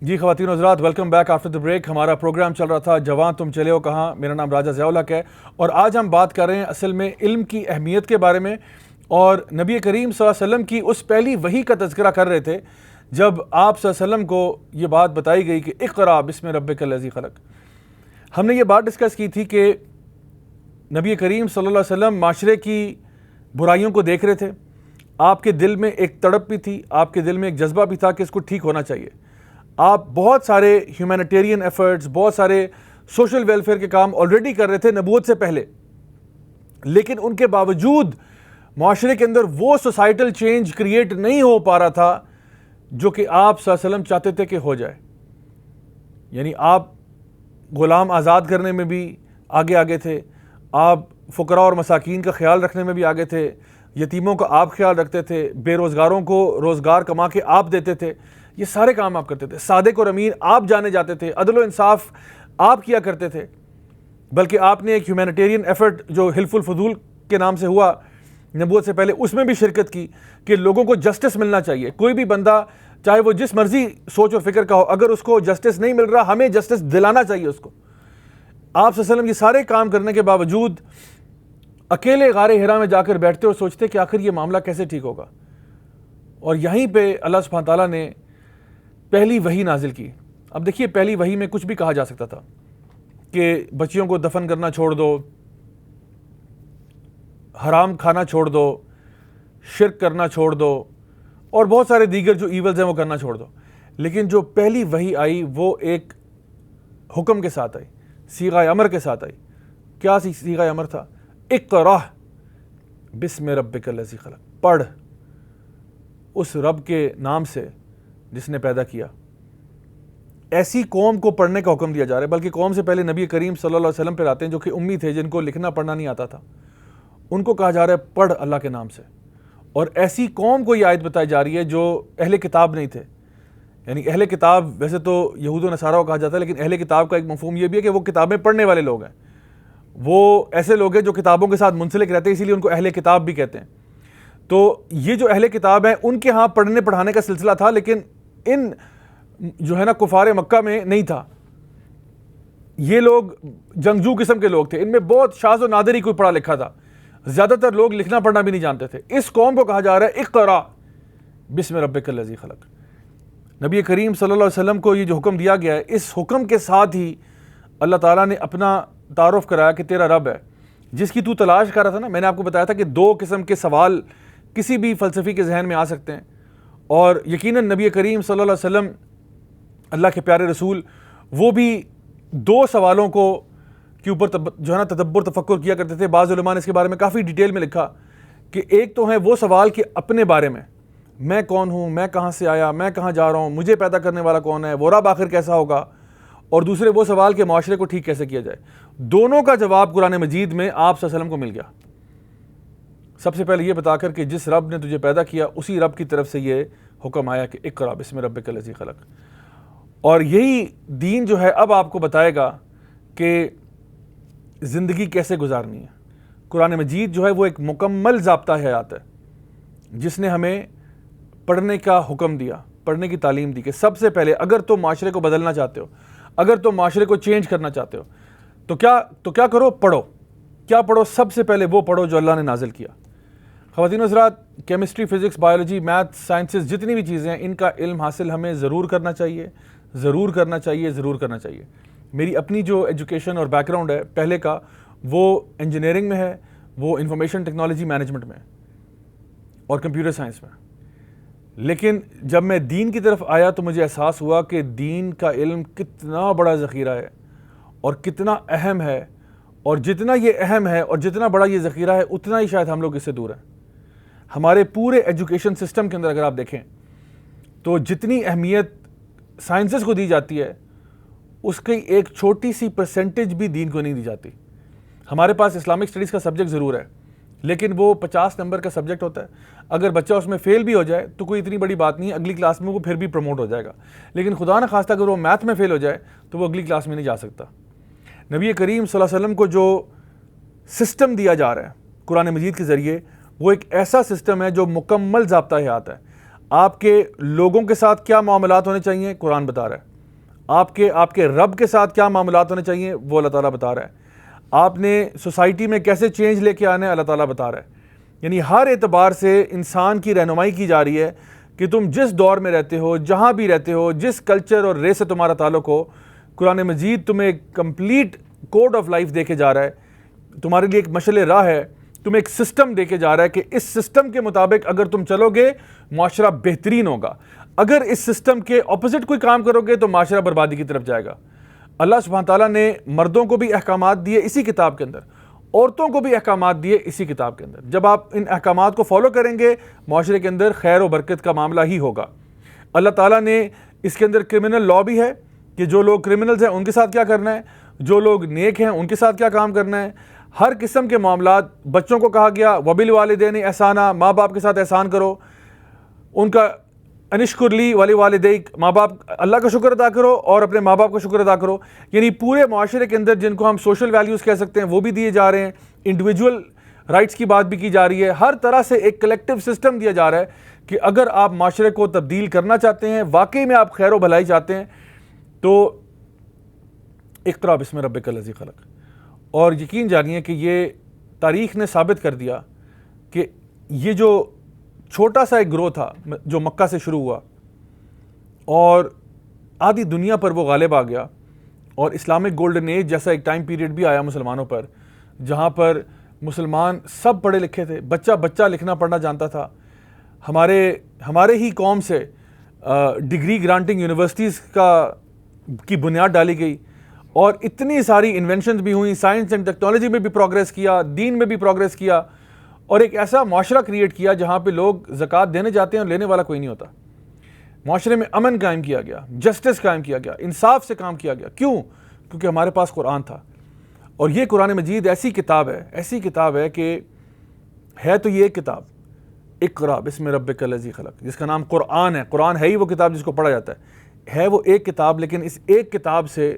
جی خواتین و حضرات، welcome back after the break. ہمارا پروگرام چل رہا تھا جوان تم چلے ہو کہاں. میرا نام راجہ ضیاء الحق ہے اور آج ہم بات کر رہے ہیں اصل میں علم کی اہمیت کے بارے میں، اور نبی کریم صلی اللہ علیہ وسلم کی اس پہلی وحی کا تذکرہ کر رہے تھے جب آپ صلی اللہ علیہ وسلم کو یہ بات بتائی گئی کہ اقرأ بسم ربک الذی خلق. ہم نے یہ بات ڈسکس کی تھی کہ نبی کریم صلی اللہ علیہ وسلم معاشرے کی برائیوں کو دیکھ رہے تھے. آپ کے دل میں ایک تڑپ بھی تھی، آپ کے دل میں ایک جذبہ بھی تھا کہ اس کو ٹھیک ہونا چاہیے. آپ بہت سارے ہیومینیٹیرین ایفرٹس، بہت سارے سوشل ویلفیئر کے کام آلریڈی کر رہے تھے نبوت سے پہلے، لیکن ان کے باوجود معاشرے کے اندر وہ سوسائٹل چینج کریٹ نہیں ہو پا رہا تھا جو کہ آپ صلی اللہ علیہ وسلم چاہتے تھے کہ ہو جائے. یعنی آپ غلام آزاد کرنے میں بھی آگے تھے، آپ فقراء اور مساکین کا خیال رکھنے میں بھی آگے تھے، یتیموں کا آپ خیال رکھتے تھے، بے روزگاروں کو روزگار کما کے آپ دیتے تھے. یہ سارے کام آپ کرتے تھے. صادق اور امین آپ جانے جاتے تھے، عدل و انصاف آپ کیا کرتے تھے. بلکہ آپ نے ایک ہیومینیٹیرین ایفرٹ جو حلف الفضول کے نام سے ہوا نبوت سے پہلے، اس میں بھی شرکت کی کہ لوگوں کو جسٹس ملنا چاہیے. کوئی بھی بندہ چاہے وہ جس مرضی سوچ اور فکر کا ہو، اگر اس کو جسٹس نہیں مل رہا ہمیں جسٹس دلانا چاہیے اس کو. آپ صلی اللہ علیہ وسلم یہ سارے کام کرنے کے باوجود اکیلے غار حرا میں جا کر بیٹھتے اور سوچتے کہ آخر یہ معاملہ کیسے ٹھیک ہوگا. اور یہیں پہ اللہ سبحانہ تعالیٰ نے پہلی وحی نازل کی. اب دیکھیے، پہلی وحی میں کچھ بھی کہا جا سکتا تھا کہ بچیوں کو دفن کرنا چھوڑ دو، حرام کھانا چھوڑ دو، شرک کرنا چھوڑ دو، اور بہت سارے دیگر جو ایولز ہیں وہ کرنا چھوڑ دو. لیکن جو پہلی وحی آئی وہ ایک حکم کے ساتھ آئی، صیغہ امر کے ساتھ آئی. کیا صیغہ امر تھا؟ اقرأ بسم ربک الذی خلق. پڑھ اس رب کے نام سے جس نے پیدا کیا. ایسی قوم کو پڑھنے کا حکم دیا جا رہا ہے، بلکہ قوم سے پہلے نبی کریم صلی اللہ علیہ وسلم پہ آتے ہیں جو کہ امی تھے، جن کو لکھنا پڑھنا نہیں آتا تھا. ان کو کہا جا رہا ہے پڑھ اللہ کے نام سے. اور ایسی قوم کو یہ آیت بتائی جا رہی ہے جو اہل کتاب نہیں تھے. یعنی اہل کتاب ویسے تو یہود و نصارہ کو کہا جاتا ہے، لیکن اہل کتاب کا ایک مفہوم یہ بھی ہے کہ وہ کتابیں پڑھنے والے لوگ ہیں. وہ ایسے لوگ ہیں جو کتابوں کے ساتھ منسلک رہتے ہیں، اسی لیے ان کو اہل کتاب بھی کہتے ہیں. تو یہ جو اہل کتاب ہیں ان کے ہاں پڑھنے پڑھانے کا سلسلہ تھا، لیکن ان جو ہے نا کفار مکہ میں نہیں تھا. یہ لوگ جنگجو قسم کے لوگ تھے، ان میں بہت شاذ و نادر ہی کوئی پڑھا لکھا تھا. زیادہ تر لوگ لکھنا پڑھنا بھی نہیں جانتے تھے. اس قوم کو کہا جا رہا ہے اقرأ بسم ربک الذی خلق. نبی کریم صلی اللہ علیہ وسلم کو یہ جو حکم دیا گیا ہے، اس حکم کے ساتھ ہی اللہ تعالیٰ نے اپنا تعارف کرایا کہ تیرا رب ہے جس کی تو تلاش کر رہا تھا نا. میں نے آپ کو بتایا تھا کہ دو قسم کے سوال کسی بھی فلسفی کے ذہن میں آ سکتے ہیں، اور یقیناً نبی کریم صلی اللہ علیہ وسلم اللہ کے پیارے رسول وہ بھی دو سوالوں کو کے اوپر جو ہے نا تدبر تفکر کیا کرتے تھے. بعض علماء نے اس کے بارے میں کافی ڈیٹیل میں لکھا کہ ایک تو ہے وہ سوال کہ اپنے بارے میں کون ہوں، میں کہاں سے آیا، میں کہاں جا رہا ہوں، مجھے پیدا کرنے والا کون ہے، وہ رب آخر کیسا ہوگا. اور دوسرے وہ سوال کہ معاشرے کو ٹھیک کیسے کیا جائے. دونوں کا جواب قرآن مجید میں آپ صلی اللہ علیہ وسلم کو مل گیا. سب سے پہلے یہ بتا کر کہ جس رب نے تجھے پیدا کیا اسی رب کی طرف سے یہ حکم آیا کہ اقرأ بسم ربک الذی خلق. اور یہی دین جو ہے اب آپ کو بتائے گا کہ زندگی کیسے گزارنی ہے. قرآن مجید جو ہے وہ ایک مکمل ضابطہ حیات ہے جس نے ہمیں پڑھنے کا حکم دیا، پڑھنے کی تعلیم دی کہ سب سے پہلے اگر تم معاشرے کو بدلنا چاہتے ہو، اگر تم معاشرے کو چینج کرنا چاہتے ہو تو کیا کرو؟ پڑھو. کیا پڑھو؟ سب سے پہلے وہ پڑھو جو اللہ نے نازل کیا. خواتین و حضرات، chemistry, physics, biology, math, sciences, جتنی بھی چیزیں ہیں ان کا علم حاصل ہمیں ضرور کرنا چاہیے، ضرور کرنا چاہیے، ضرور کرنا چاہیے. میری اپنی جو ایجوکیشن اور بیک گراؤنڈ ہے پہلے کا، وہ انجینئرنگ میں ہے، وہ انفارمیشن ٹیکنالوجی مینجمنٹ میں اور کمپیوٹر سائنس میں. لیکن جب میں دین کی طرف آیا تو مجھے احساس ہوا کہ دین کا علم کتنا بڑا ذخیرہ ہے اور کتنا اہم ہے، اور جتنا یہ اہم ہے اور جتنا بڑا یہ ذخیرہ ہے اتنا ہی شاید ہم لوگ اس سے دور ہیں. ہمارے پورے ایجوکیشن سسٹم کے اندر اگر آپ دیکھیں تو جتنی اہمیت سائنسز کو دی جاتی ہے اس کی ایک چھوٹی سی پرسنٹیج بھی دین کو نہیں دی جاتی. ہمارے پاس اسلامک اسٹڈیز کا سبجیکٹ ضرور ہے، لیکن وہ 50 نمبر کا سبجیکٹ ہوتا ہے. اگر بچہ اس میں فیل بھی ہو جائے تو کوئی اتنی بڑی بات نہیں ہے، اگلی کلاس میں وہ پھر بھی پروموٹ ہو جائے گا. لیکن خدا نہ خواستہ اگر وہ میتھ میں فیل ہو جائے تو وہ اگلی کلاس میں نہیں جا سکتا. نبی کریم صلی اللہ علیہ وسلم کو جو سسٹم دیا جا رہا ہے قرآن مجید کے ذریعے، وہ ایک ایسا سسٹم ہے جو مکمل ضابطہ حیات ہے. آپ کے لوگوں کے ساتھ کیا معاملات ہونے چاہیے قرآن بتا رہا ہے. آپ کے رب کے ساتھ کیا معاملات ہونے چاہیے وہ اللہ تعالیٰ بتا رہا ہے. آپ نے سوسائٹی میں کیسے چینج لے کے آنا ہے اللہ تعالیٰ بتا رہا ہے. یعنی ہر اعتبار سے انسان کی رہنمائی کی جا رہی ہے کہ تم جس دور میں رہتے ہو, جہاں بھی رہتے ہو, جس کلچر اور ریس سے تمہارا تعلق ہو, قرآن مجید تمہیں ایک کمپلیٹ کوڈ آف لائف دے کے جا رہا ہے, تمہارے لیے ایک مشعل راہ ہے, تمہیں ایک سسٹم دے کے جا رہا ہے کہ اس سسٹم کے مطابق اگر تم چلو گے معاشرہ بہترین ہوگا, اگر اس سسٹم کے اپوزٹ کوئی کام کرو گے تو معاشرہ بربادی کی طرف جائے گا. اللہ سبحانہ تعالیٰ نے مردوں کو بھی احکامات دیے اسی کتاب کے اندر, عورتوں کو بھی احکامات دیے اسی کتاب کے اندر. جب آپ ان احکامات کو فالو کریں گے معاشرے کے اندر خیر و برکت کا معاملہ ہی ہوگا. اللہ تعالیٰ نے اس کے اندر کرمنل لا بھی ہے کہ جو لوگ کرمنلز ہیں ان کے ساتھ کیا کرنا ہے, جو لوگ نیک ہیں ان کے ساتھ کیا کام کرنا ہے. ہر قسم کے معاملات, بچوں کو کہا گیا وبالوالدین احسانا, ماں باپ کے ساتھ احسان کرو, ان کا انشکر لی ولی والدیک, ماں باپ اللہ کا شکر ادا کرو اور اپنے ماں باپ کا شکر ادا کرو. یعنی پورے معاشرے کے اندر جن کو ہم سوشل ویلیوز کہہ سکتے ہیں وہ بھی دیے جا رہے ہیں, انڈیویجول رائٹس کی بات بھی کی جا رہی ہے. ہر طرح سے ایک کلیکٹیو سسٹم دیا جا رہا ہے کہ اگر آپ معاشرے کو تبدیل کرنا چاہتے ہیں, واقعی میں آپ خیر و بھلائی چاہتے ہیں, تو اقرا بسم ربک الذی خلق. اور یقین جانیے کہ یہ تاریخ نے ثابت کر دیا کہ یہ جو چھوٹا سا ایک گروہ تھا جو مکہ سے شروع ہوا اور آدھی دنیا پر وہ غالب آ گیا, اور اسلامک گولڈن ایج جیسا ایک ٹائم پیریڈ بھی آیا مسلمانوں پر, جہاں پر مسلمان سب پڑھے لکھے تھے, بچہ بچہ لکھنا پڑھنا جانتا تھا. ہمارے ہی قوم سے ڈگری گرانٹنگ یونیورسٹیز کی بنیاد ڈالی گئی, اور اتنی ساری انوینشنز بھی ہوئیں, سائنس اینڈ ٹیکنالوجی میں بھی پروگریس کیا, دین میں بھی پروگریس کیا, اور ایک ایسا معاشرہ کریٹ کیا جہاں پہ لوگ زکوٰۃ دینے جاتے ہیں اور لینے والا کوئی نہیں ہوتا. معاشرے میں امن قائم کیا گیا, جسٹس قائم کیا گیا, انصاف سے کام کیا گیا. کیوں؟ کیونکہ ہمارے پاس قرآن تھا. اور یہ قرآن مجید ایسی کتاب ہے کہ ہے تو یہ ایک کتاب, اقرا بسم ربک الذی خلق, جس کا نام قرآن ہے. قرآن ہے ہی وہ کتاب جس کو پڑھا جاتا ہے وہ ایک کتاب, لیکن اس ایک کتاب سے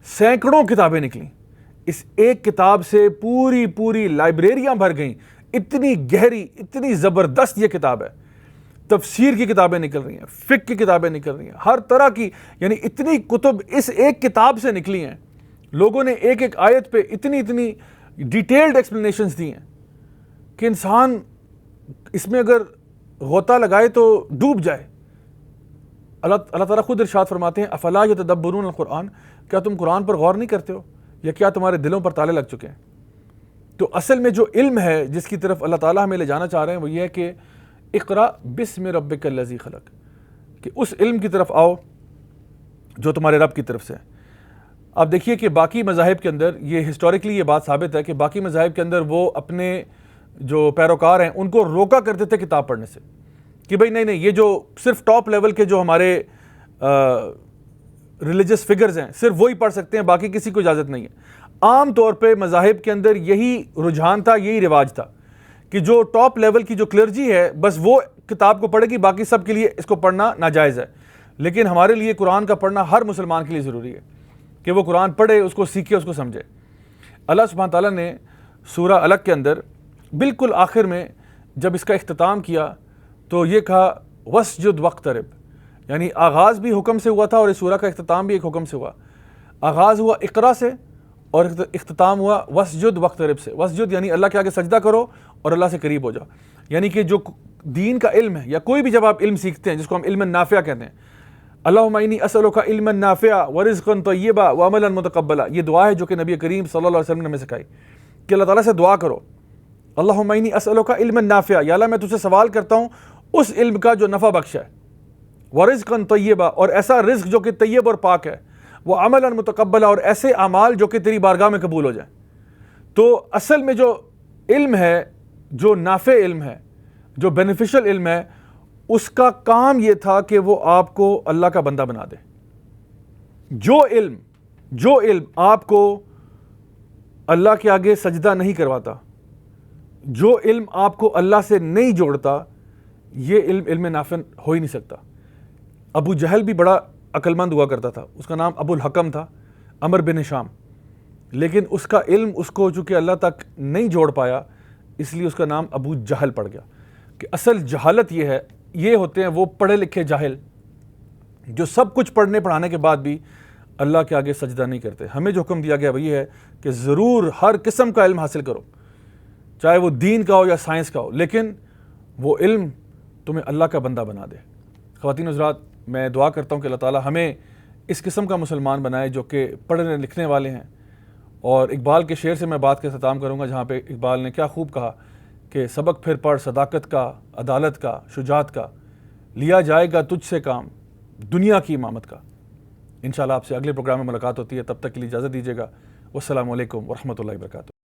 سینکڑوں کتابیں نکلیں. اس ایک کتاب سے پوری لائبریریاں بھر گئیں. اتنی گہری, اتنی زبردست یہ کتاب ہے. تفسیر کی کتابیں نکل رہی ہیں, فقہ کی کتابیں نکل رہی ہیں, ہر طرح کی, یعنی اتنی کتب اس ایک کتاب سے نکلی ہیں. لوگوں نے ایک ایک آیت پہ اتنی ڈیٹیلڈ ایکسپلینیشنز دی ہیں کہ انسان اس میں اگر غوطہ لگائے تو ڈوب جائے. اللہ تعالیٰ خود ارشاد فرماتے ہیں افلا یتدبرون القرآن, کیا تم قرآن پر غور نہیں کرتے ہو, یا کیا تمہارے دلوں پر تالے لگ چکے ہیں؟ تو اصل میں جو علم ہے جس کی طرف اللہ تعالیٰ ہمیں لے جانا چاہ رہے ہیں وہ یہ ہے کہ اقرا بسم ربک الذی خلق, کہ اس علم کی طرف آؤ جو تمہارے رب کی طرف سے ہے. آپ دیکھیے کہ باقی مذاہب کے اندر یہ ہسٹوریکلی یہ بات ثابت ہے کہ باقی مذاہب کے اندر وہ اپنے جو پیروکار ہیں ان کو روکا کرتے تھے کتاب پڑھنے سے, کہ بھئی نہیں یہ جو صرف ٹاپ لیول کے جو ہمارے ریلیجس فگرز ہیں صرف وہی پڑھ سکتے ہیں, باقی کسی کو اجازت نہیں ہے. عام طور پہ مذاہب کے اندر یہی رجحان تھا, یہی رواج تھا کہ جو ٹاپ لیول کی جو کلرجی ہے بس وہ کتاب کو پڑھے گی, باقی سب کے لیے اس کو پڑھنا ناجائز ہے. لیکن ہمارے لیے قرآن کا پڑھنا ہر مسلمان کے لیے ضروری ہے کہ وہ قرآن پڑھے, اس کو سیکھے, اس کو سمجھے. اللہ سبحانہ تعالیٰ نے سورہ الگ کے اندر بالکل آخر میں جب اس کا اختتام کیا تو یہ کہا وسجد وقترب, یعنی آغاز بھی حکم سے ہوا تھا اور اس سورہ کا اختتام بھی ایک حکم سے ہوا. آغاز ہوا اقرا سے اور اختتام ہوا وسجد وقترب سے. وسجد یعنی اللہ کے آگے سجدہ کرو اور اللہ سے قریب ہو جاؤ. یعنی کہ جو دین کا علم ہے یا کوئی بھی جب آپ علم سیکھتے ہیں جس کو ہم علم نافع کہتے ہیں, اللہم انی اسألک علما نافعا ورزقا طیبا وعملا متقبلا, یہ دعا ہے جو کہ نبی کریم صلی اللہ علیہ وسلم نے ہمیں سکھائی کہ اللہ تعالیٰ سے دعا کرو, اللہم انی اسألک علما نافعا, یا اللہ میں تجھ سے سوال کرتا ہوں اس علم کا جو نفع بخش ہے, ورزقا طیبا, اور ایسا رزق جو کہ طیب اور پاک ہے, وعملا متقبلا, اور ایسے اعمال جو کہ تیری بارگاہ میں قبول ہو جائیں. تو اصل میں جو علم ہے, جو نافع علم ہے, جو بینیفیشل علم ہے, اس کا کام یہ تھا کہ وہ آپ کو اللہ کا بندہ بنا دے. جو علم آپ کو اللہ کے آگے سجدہ نہیں کرواتا, جو علم آپ کو اللہ سے نہیں جوڑتا, یہ علم نافع ہو ہی نہیں سکتا. ابو جہل بھی بڑا عقل مند ہوا کرتا تھا, اس کا نام ابو الحکم تھا, عمر بن ہشام, لیکن اس کا علم اس کو چونکہ اللہ تک نہیں جوڑ پایا اس لیے اس کا نام ابو جہل پڑ گیا. کہ اصل جہالت یہ ہے, یہ ہوتے ہیں وہ پڑھے لکھے جاہل جو سب کچھ پڑھنے پڑھانے کے بعد بھی اللہ کے آگے سجدہ نہیں کرتے. ہمیں جو حکم دیا گیا وہ یہ ہے کہ ضرور ہر قسم کا علم حاصل کرو, چاہے وہ دین کا ہو یا سائنس کا ہو, لیکن وہ علم تمہیں اللہ کا بندہ بنا دے. خواتین و حضرات, میں دعا کرتا ہوں کہ اللہ تعالیٰ ہمیں اس قسم کا مسلمان بنائے جو کہ پڑھنے لکھنے والے ہیں. اور اقبال کے شعر سے میں بات کا اختتام کروں گا, جہاں پہ اقبال نے کیا خوب کہا کہ سبق پھر پڑھ صداقت کا, عدالت کا, شجاعت کا, لیا جائے گا تجھ سے کام دنیا کی امامت کا. انشاءاللہ آپ سے اگلے پروگرام میں ملاقات ہوتی ہے, تب تک کے لیے اجازت دیجیے گا. والسلام علیکم ورحمۃ اللہ وبرکاتہ.